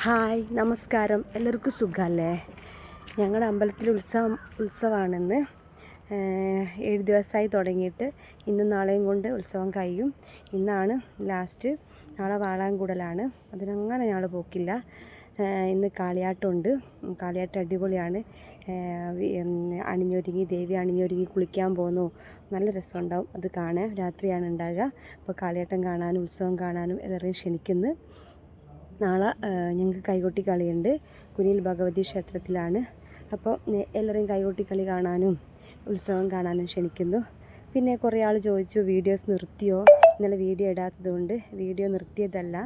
Hi നമസ്കാരം. എല്ലാവർക്കും സുഖമല്ലേ? ഞങ്ങളുടെ അമ്പലത്തിൽ ഉത്സവമാണെന്ന് 7 ദിവസമായി തുടങ്ങിയിട്ട് ഇന്നും നാളെയും കൊണ്ട് ഉത്സവം കഴിയും. ഇന്നാണ് ലാസ്റ്റ്. നാളെ വാളാങ്കൂടലാണ്. അതിനങ്ങനെ ഞങ്ങൾ പോക്കില്ല. ഇന്ന് കാളിയാട്ടമുണ്ട്. കാളിയാട്ടം അടിപൊളിയാണ്. അണിഞ്ഞൊരുങ്ങി ദേവി അണിഞ്ഞൊരുങ്ങി കുളിക്കാൻ പോകുന്നു. നല്ല രസമുണ്ടാവും. അത് കാണാൻ രാത്രിയാണ് ഉണ്ടാകുക. അപ്പോൾ കാളിയാട്ടം കാണാനും ഉത്സവം കാണാനും എല്ലാവരെയും ക്ഷണിക്കുന്നു. നാളെ ഞങ്ങൾക്ക് കൈകൊട്ടി കളിയുണ്ട്. കുനിയിൽ ഭഗവതി ക്ഷേത്രത്തിലാണ്. അപ്പോൾ എല്ലാവരെയും കൈകൊട്ടി കളി കാണാനും ഉത്സവം കാണാനും ക്ഷണിക്കുന്നു. പിന്നെ കുറേ ആൾ ചോദിച്ചു വീഡിയോസ് നിർത്തിയോ? ഇന്നലെ വീഡിയോ ഇടാത്തത് കൊണ്ട് വീഡിയോ നിർത്തിയതല്ല.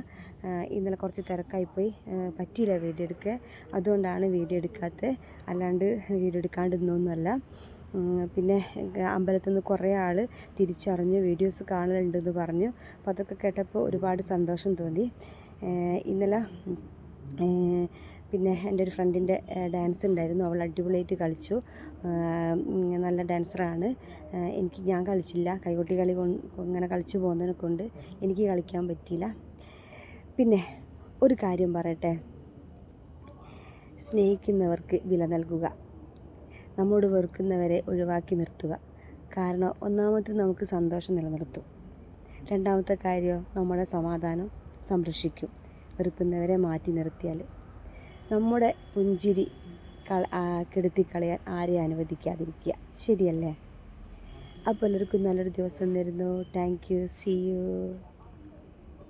ഇന്നലെ കുറച്ച് തിരക്കായിപ്പോയി, പറ്റിയില്ല വീഡിയോ എടുക്കുക. അതുകൊണ്ടാണ് വീഡിയോ എടുക്കാത്തത്. അല്ലാണ്ട് വീഡിയോ എടുക്കാണ്ടിരുന്നൊന്നുമല്ല. പിന്നെ അമ്പലത്തിൽ നിന്ന് കുറേ ആൾ തിരിച്ചറിഞ്ഞു വീഡിയോസ് കാണലുണ്ടെന്ന് പറഞ്ഞു. അപ്പോൾ അതൊക്കെ കേട്ടപ്പോൾ ഒരുപാട് സന്തോഷം തോന്നി. ഇന്നലെ പിന്നെ എൻ്റെ ഒരു ഫ്രണ്ടിൻ്റെ ഡാൻസ് ഉണ്ടായിരുന്നു. അവൾ അടിപൊളിയായിട്ട് കളിച്ചു. നല്ല ഡാൻസറാണ്. ഞാൻ കളിച്ചില്ല. കൈകൊട്ടി കളി ഇങ്ങനെ കളിച്ചു പോകുന്നതിനെ കൊണ്ട് എനിക്ക് കളിക്കാൻ പറ്റിയില്ല. പിന്നെ ഒരു കാര്യം പറയട്ടെ, സ്നേഹിക്കുന്നവർക്ക് വില നൽകുക, നമ്മോട് വെറുക്കുന്നവരെ ഒഴിവാക്കി നിർത്തുക. കാരണം ഒന്നാമത്തെ നമുക്ക് സന്തോഷം നിലനിർത്തും. രണ്ടാമത്തെ കാര്യം നമ്മുടെ സമാധാനം സംരക്ഷിക്കും. വെറുക്കുന്നവരെ മാറ്റി നിർത്തിയാൽ നമ്മുടെ പുഞ്ചിരി കെടുത്തിക്കളയാൻ ആരെയും അനുവദിക്കാതിരിക്കുക. ശരിയല്ലേ? അപ്പോൾ എല്ലാവർക്കും നല്ലൊരു ദിവസം തരുന്നു. Thank you. See U.